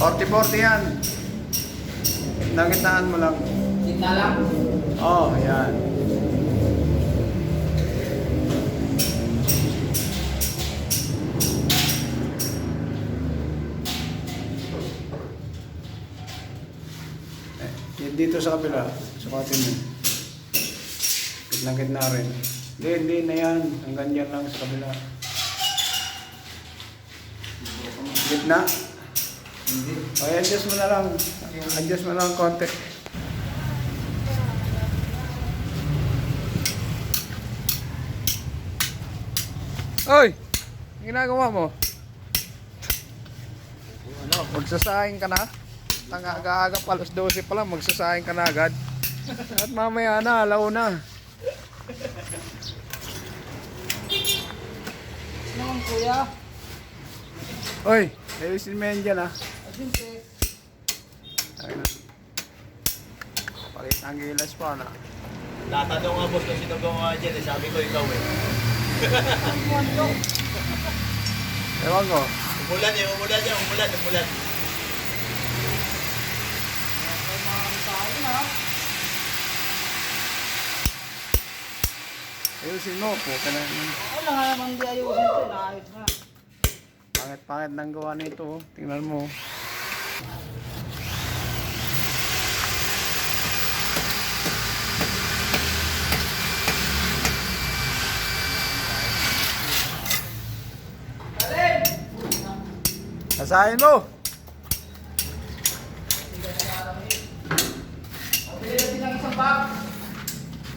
40-40 yan. Nakitaan mo lang. Gitna lang. Oh, yan. Yan dito sa kabila. Sukatin mo. Gitna rin. Hindi na yan. Hanggang dyan lang sa kabila. Gitna. Hindi. Okay, adjust mo na lang. Adjust mo lang konti. Oy! Ang ginagawa mo? Ano? Magsasaing ka na? Aga-aga pa, alas 12 pa lang, magsasaing ka na agad. At mamaya na, alauna. Ano ang kuya? Oy, ayusin mo yan dyan ah. Ayun, Ayun na. Palit ang gilas pa na. Tatanong nga boss kung sino gumawa dyan eh. Sabi ko ikaw eh. Ewan ko. Umulan eh, umulan yan, umulan. Ayusin mo po. Wala nga naman di ayusin ito. Naayos na. Pangit-pangit ng gawa nito. Oh. Tingnan mo. Asahin mo! Pili na din ng isang bag.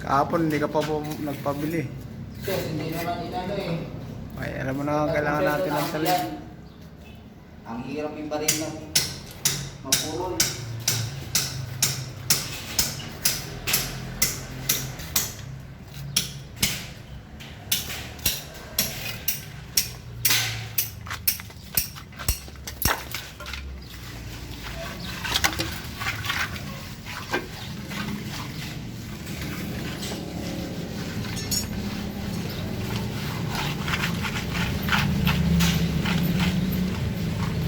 Kahapon hindi ka pa po nagpabili. Sir, hindi naman inano eh. Ay, alam mo na kailangan natin ng salit. Ang hirap yung baril na mapurol.